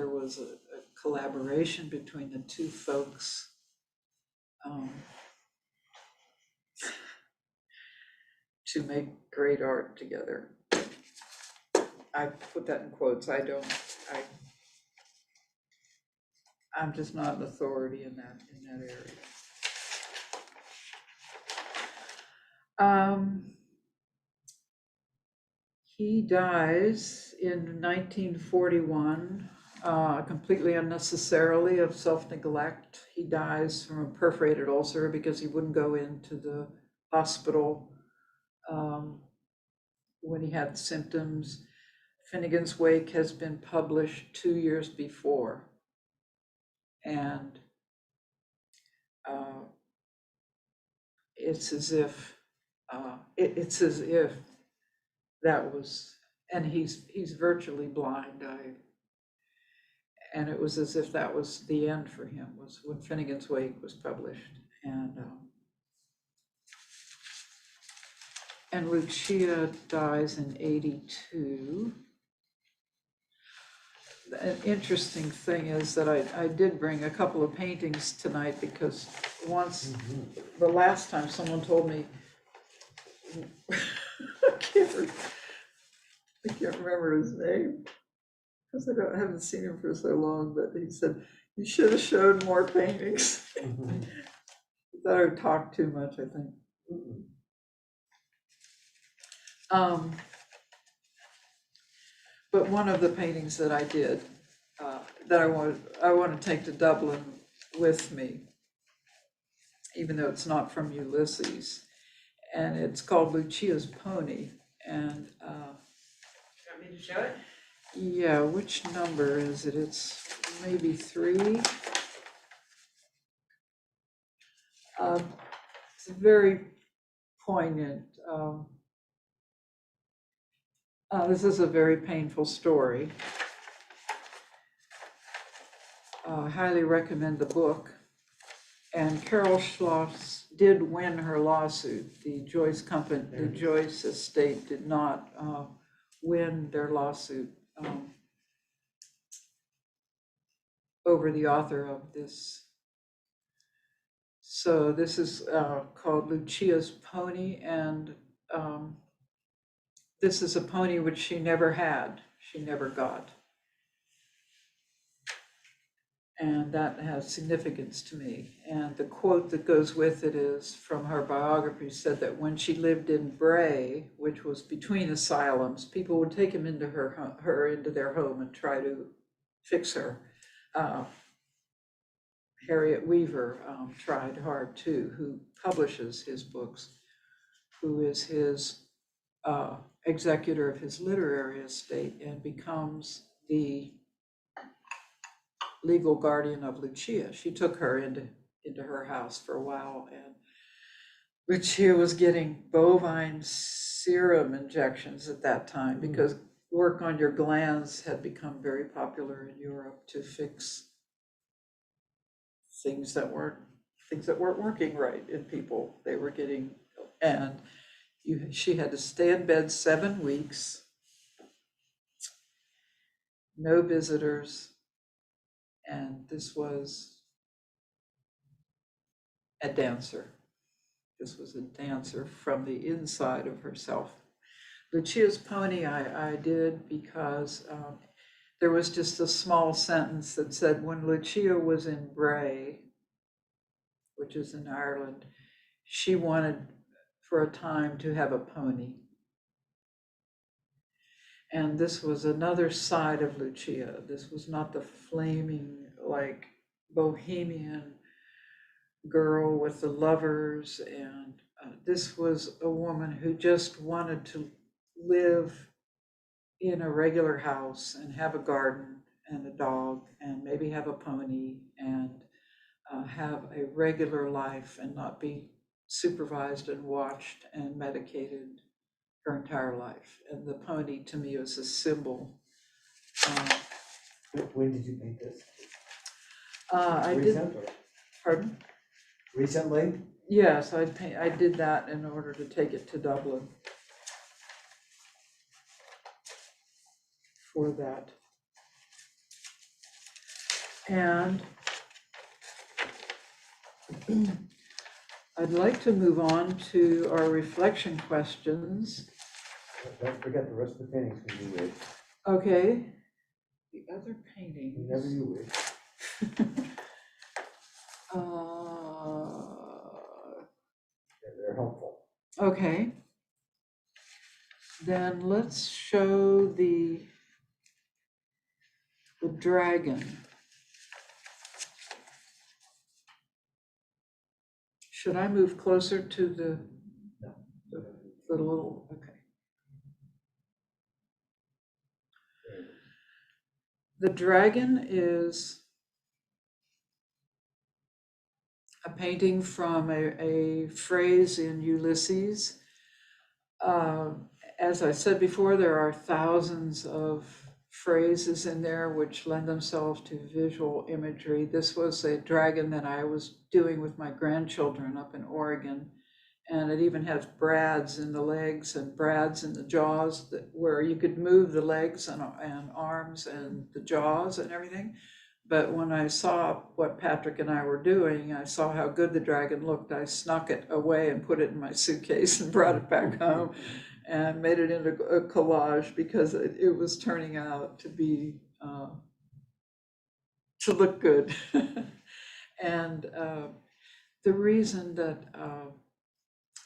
[SPEAKER 1] was a collaboration between the two folks. To make great art together. I put that in quotes. I'm just not an authority in that area. He dies in 1941 completely unnecessarily of self-neglect. He dies from a perforated ulcer because he wouldn't go into the hospital when he had symptoms. Finnegan's Wake has been published 2 years before. And it's as if that was, and he's virtually blind. And it was as if that was the end for him, was when Finnegan's Wake was published. And Lucia dies in 82. An interesting thing is that I did bring a couple of paintings tonight because once, the last time someone told me, I can't remember his name because I haven't seen him for so long, but he said, you should have showed more paintings. He thought I would talk too much, I think. But one of the paintings that I did, that I want to take to Dublin with me, even though it's not from Ulysses, and it's called Lucia's Pony. And
[SPEAKER 3] You want me to show it?
[SPEAKER 1] yeah, which number is it? It's maybe 3. It's very poignant. This is a very painful story. I highly recommend the book. And Carol Schloss did win her lawsuit. The Joyce company, the Joyce estate did not win their lawsuit over the author of this. So this is called Lucia's Pony, and this is a pony which she never had, she never got. And that has significance to me. And the quote that goes with it is from her biography, said that when she lived in Bray, which was between asylums, people would take him into her into their home and try to fix her. Harriet Weaver tried hard too, who publishes his books, who is his executor of his literary estate and becomes the legal guardian of Lucia. She took her into her house for a while, and Lucia was getting bovine serum injections at that time because work on your glands had become very popular in Europe to fix things that weren't working right in people. They were getting, and she had to stay in bed 7 weeks, no visitors. And this was a dancer. This was a dancer from the inside of herself. Lucia's Pony I did because there was just a small sentence that said, when Lucia was in Bray, which is in Ireland, she wanted for a time to have a pony. And this was another side of Lucia. This was not the flaming, like, bohemian girl with the lovers. And this was a woman who just wanted to live in a regular house and have a garden and a dog and maybe have a pony and have a regular life and not be supervised and watched and medicated her entire life. And the pony to me was a symbol.
[SPEAKER 4] When did you paint this?
[SPEAKER 1] I did.
[SPEAKER 4] Or?
[SPEAKER 1] Pardon?
[SPEAKER 4] Recently?
[SPEAKER 1] Yes, I did that in order to take it to Dublin for that. And I'd like to move on to our reflection questions.
[SPEAKER 4] Don't forget the rest of the paintings when you wish.
[SPEAKER 1] Okay. The other paintings.
[SPEAKER 4] Whenever you wish. They're helpful.
[SPEAKER 1] Okay. Then let's show the The dragon. Should I move closer to the little, okay. The dragon is a painting from a phrase in Ulysses. As I said before, there are thousands of phrases in there which lend themselves to visual imagery. This was a dragon that I was doing with my grandchildren up in Oregon. And it even has brads in the legs and brads in the jaws where you could move the legs and arms and the jaws and everything. But when I saw what Patrick and I were doing, I saw how good the dragon looked. I snuck it away and put it in my suitcase and brought it back home and made it into a collage because it was turning out to be, to look good. And the reason that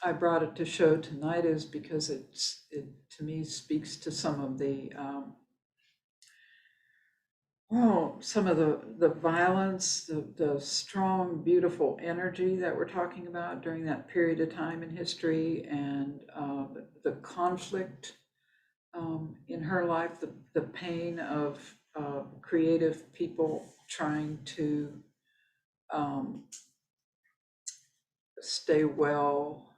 [SPEAKER 1] I brought it to show tonight is because it to me speaks to some of the the violence, the strong, beautiful energy that we're talking about during that period of time in history, and the conflict in her life, the pain of creative people trying to stay well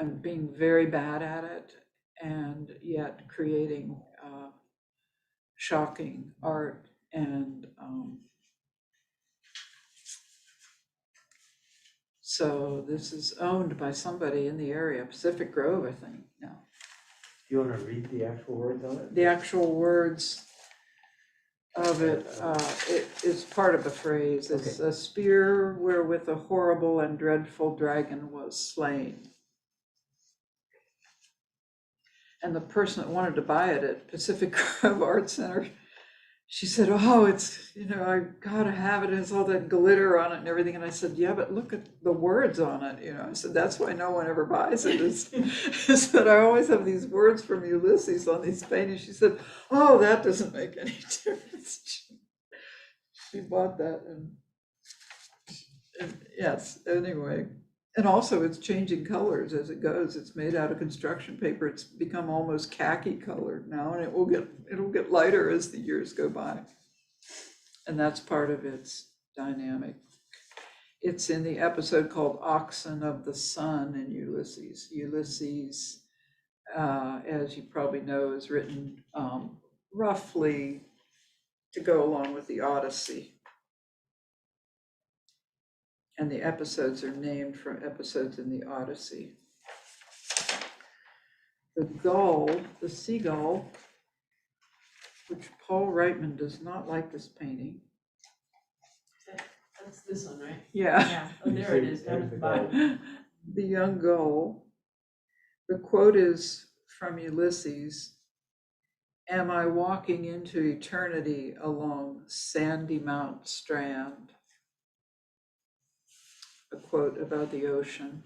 [SPEAKER 1] and being very bad at it, and yet creating shocking art. And so this is owned by somebody in the area, Pacific Grove, I think. No,
[SPEAKER 4] Do you want to read the actual words on it?
[SPEAKER 1] the actual words of it, it is part of the phrase. It's a spear wherewith a horrible and dreadful dragon was slain. And the person that wanted to buy it at Pacific Grove Art Center, she said, oh, it's, I gotta have it. It has all that glitter on it and everything. And I said, yeah, but look at the words on it. I said, that's why no one ever buys it, is that I always have these words from Ulysses on these paintings. She said, oh, that doesn't make any difference. She bought that, and yes, anyway. And also it's changing colors as it goes. It's made out of construction paper. It's become almost khaki colored now, and it'll get lighter as the years go by. And that's part of its dynamic. It's in the episode called Oxen of the Sun in Ulysses. Ulysses, as you probably know, is written roughly to go along with the Odyssey. And the episodes are named from episodes in the Odyssey. The gull, the seagull, which Paul Wrightman does not like this painting.
[SPEAKER 3] That's this one, right?
[SPEAKER 1] Yeah.
[SPEAKER 3] Yeah, oh, there it is, down at the bottom.
[SPEAKER 1] The young gull. The quote is from Ulysses. Am I walking into eternity along sandy Mount Strand? A quote about the ocean.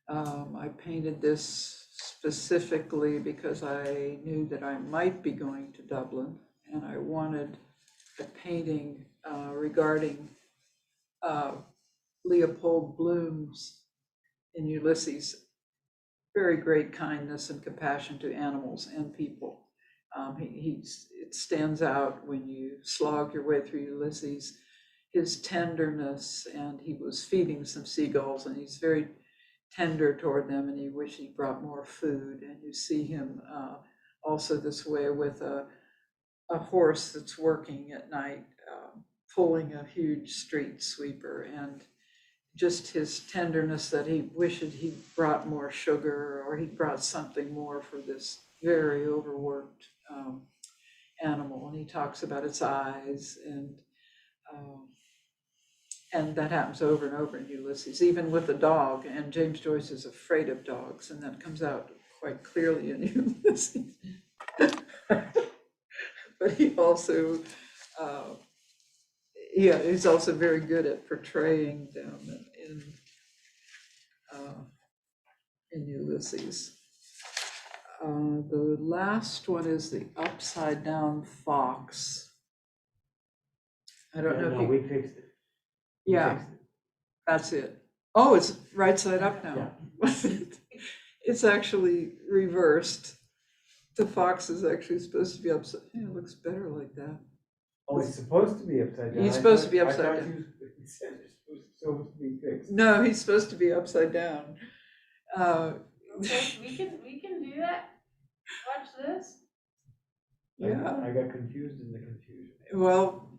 [SPEAKER 1] I painted this specifically because I knew that I might be going to Dublin, and I wanted a painting regarding Leopold Bloom's in Ulysses very great kindness and compassion to animals and people. It stands out when you slog your way through Ulysses, his tenderness, and he was feeding some seagulls, and he's very tender toward them, and he wished he brought more food. And you see him also this way with a horse that's working at night, pulling a huge street sweeper, and just his tenderness that he wished he brought more sugar, or he brought something more for this very overworked animal. And he talks about its eyes, and that happens over and over in Ulysses, even with the dog. And James Joyce is afraid of dogs, and that comes out quite clearly in Ulysses. But he also, he's also very good at portraying them in Ulysses. The last one is the upside down fox. I don't know
[SPEAKER 4] No,
[SPEAKER 1] if you,
[SPEAKER 4] we fixed it. We
[SPEAKER 1] yeah,
[SPEAKER 4] fixed it.
[SPEAKER 1] that's it. Oh, it's right side up now.
[SPEAKER 4] Yeah.
[SPEAKER 1] It's actually reversed. The fox is actually supposed to be upside, it looks better like that.
[SPEAKER 4] Oh, it's supposed to be upside down.
[SPEAKER 1] He's
[SPEAKER 4] I
[SPEAKER 1] supposed to
[SPEAKER 4] thought-
[SPEAKER 1] be
[SPEAKER 4] I
[SPEAKER 1] upside
[SPEAKER 4] thought
[SPEAKER 1] down.
[SPEAKER 4] you said it's supposed to be fixed.
[SPEAKER 1] No, he's supposed to be upside down.
[SPEAKER 3] Okay, we can do that. Watch this.
[SPEAKER 1] Yeah.
[SPEAKER 4] I got confused in the confusion.
[SPEAKER 1] Well,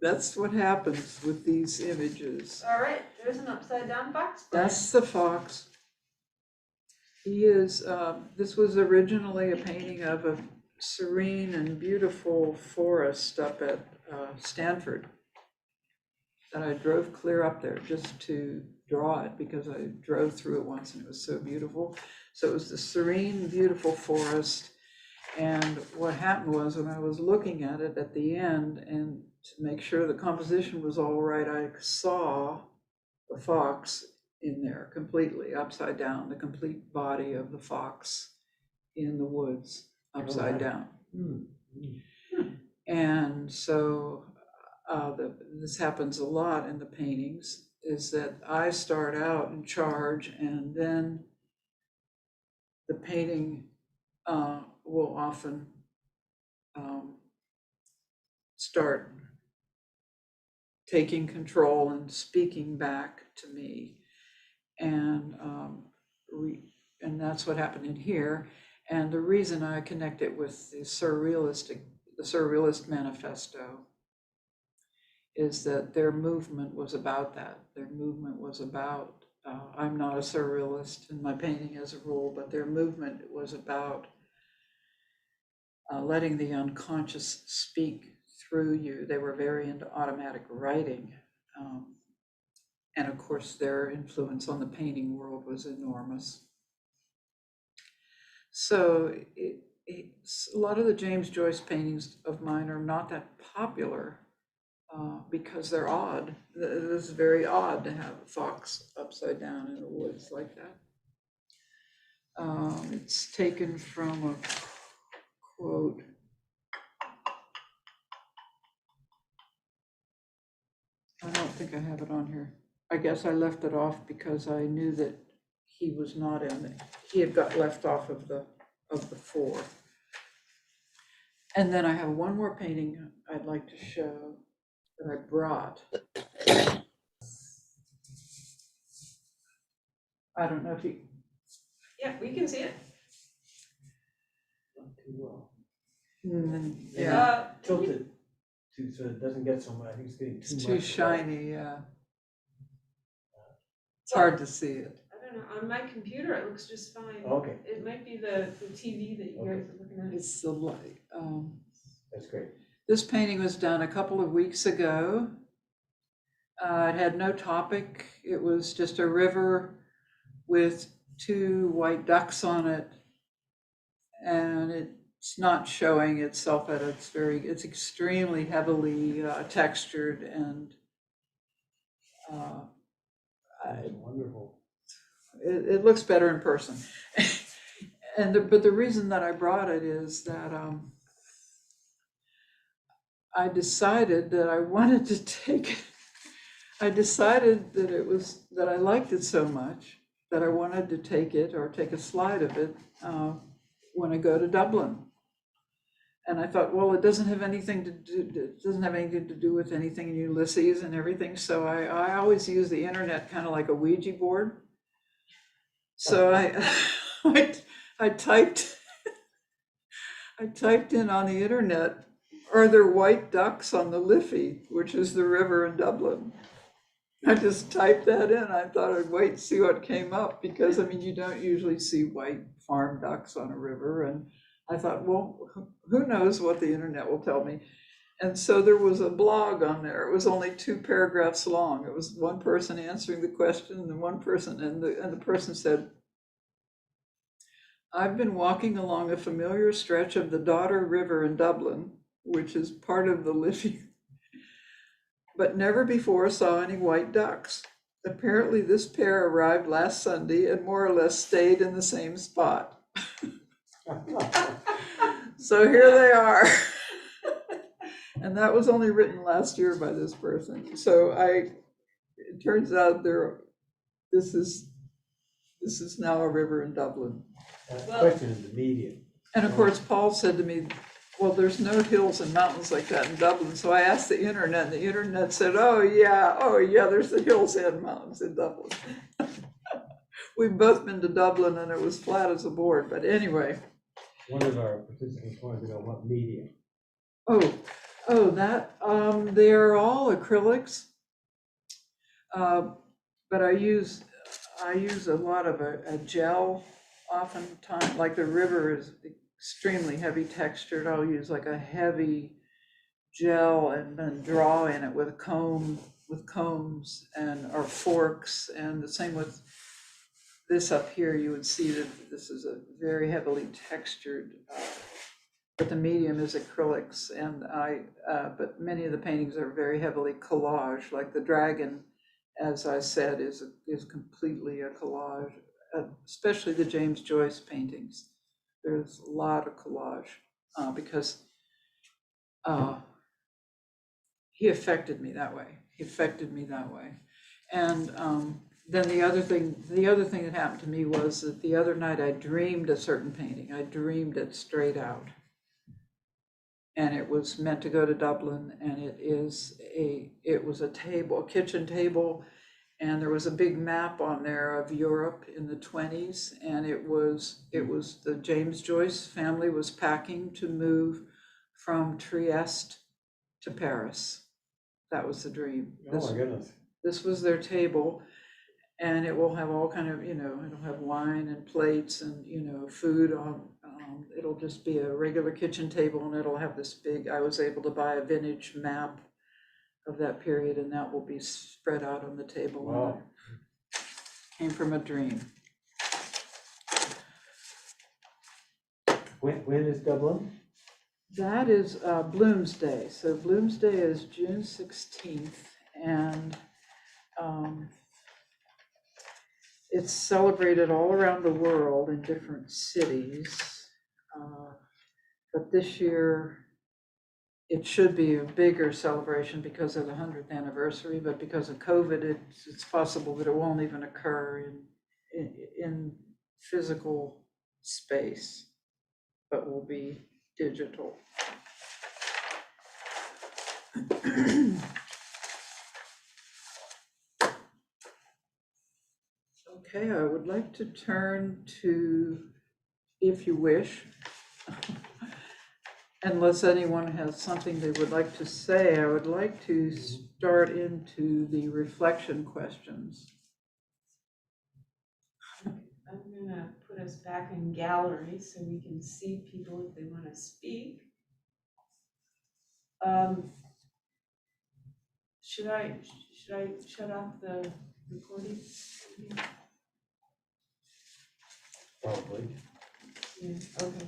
[SPEAKER 1] that's what happens with these images.
[SPEAKER 3] All right, there's an upside down fox.
[SPEAKER 1] That's the fox. He is, this was originally a painting of a serene and beautiful forest up at Stanford. And I drove clear up there just to draw it because I drove through it once and it was so beautiful. So it was the serene, beautiful forest. And what happened was when I was looking at it at the end and to make sure the composition was all right, I saw the fox in there completely upside down, the complete body of the fox in the woods upside down. And so this happens a lot in the paintings, is that I start out in charge and then the painting will often start taking control and speaking back to me. And that's what happened in here. And the reason I connect it with the Surrealist Manifesto is that their movement was about that. Their movement was about, I'm not a surrealist in my painting as a rule, but their movement was about letting the unconscious speak through you. They were very into automatic writing. And of course, their influence on the painting world was enormous. So a lot of the James Joyce paintings of mine are not that popular because they're odd. It is very odd to have a fox upside down in the woods like that. It's taken from a quote. I don't think I have it on here. I guess I left it off because I knew that he was not in it. He had got left off of the four. And then I have one more painting I'd like to show that I brought. I don't know if you.
[SPEAKER 3] Yeah, we can see it.
[SPEAKER 4] Not too well.
[SPEAKER 1] Yeah,
[SPEAKER 4] Tilt it so it doesn't get so much. I think it's getting too
[SPEAKER 1] it's
[SPEAKER 4] much.
[SPEAKER 1] too shiny. Yeah, it's hard to see it.
[SPEAKER 3] I don't know, on my computer, it looks just fine.
[SPEAKER 4] Okay,
[SPEAKER 3] It might be the TV that you guys are looking at.
[SPEAKER 1] It's the light.
[SPEAKER 4] that's great.
[SPEAKER 1] This painting was done a couple of weeks ago. It had no topic. It was just a river with two white ducks on it. And it's not showing itself at it's extremely heavily textured and
[SPEAKER 4] That's wonderful.
[SPEAKER 1] it looks better in person. But the reason that I brought it is that I decided that I wanted to take it. I decided that I liked it so much that I wanted to take it or take a slide of it when I go to Dublin. And I thought, well, it doesn't have anything to do with anything in Ulysses and everything. So I always use the internet kind of like a Ouija board. So I typed in on the internet, are there white ducks on the Liffey, which is the river in Dublin? I just typed that in. I thought I'd wait and see what came up because, I mean, you don't usually see white farm ducks on a river. And I thought, well, who knows what the internet will tell me. And so there was a blog on there. It was only 2 paragraphs long. It was one person answering the question and one person, and the person said, I've been walking along a familiar stretch of the Dodder River in Dublin, which is part of the Liffey, but never before saw any white ducks. Apparently this pair arrived last Sunday and more or less stayed in the same spot. So here they are. And that was only written last year by this person. So it turns out this is now a river in Dublin.
[SPEAKER 4] Question is the medium.
[SPEAKER 1] And of course, Paul said to me, well, there's no hills and mountains like that in Dublin. So I asked the internet, and the internet said, oh yeah, there's the hills and mountains in Dublin. We've both been to Dublin and it was flat as a board, but anyway.
[SPEAKER 4] One of our participants wanted to know what medium.
[SPEAKER 1] They're all acrylics. But I use a lot of a gel oftentimes, like the river is extremely heavy textured. I'll use like a heavy gel and then draw in it with combs or forks, and the same with this up here. You would see that this is a very heavily textured, but the medium is acrylics, and but many of the paintings are very heavily collage, like the dragon, as I said, is completely a collage, especially the James Joyce paintings. There's a lot of collage because he affected me that way. And then the other thing that happened to me was that the other night I dreamed a certain painting. I dreamed it straight out. And it was meant to go to Dublin, and it was a kitchen table, and there was a big map on there of Europe in the 1920s, and it was the James Joyce family was packing to move from Trieste to Paris. That was the dream.
[SPEAKER 4] Oh my goodness.
[SPEAKER 1] This was their table, and it will have all kind of, it'll have wine and plates and, food on. It'll just be a regular kitchen table, and it'll have this big, I was able to buy a vintage map of that period, and that will be spread out on the table.
[SPEAKER 4] Wow.
[SPEAKER 1] Came from a dream.
[SPEAKER 4] When is Dublin?
[SPEAKER 1] That is Bloomsday. So Bloomsday is June 16th, and it's celebrated all around the world in different cities. But this year, it should be a bigger celebration because of the 100th anniversary, but because of COVID, it's possible that it won't even occur in physical space, but will be digital. Okay, I would like to turn to, if you wish, unless anyone has something they would like to say, I would like to start into the reflection questions.
[SPEAKER 3] I'm gonna put us back in gallery so we can see people if they want to speak. Should I shut off the recording?
[SPEAKER 4] Probably.
[SPEAKER 3] Yeah, okay.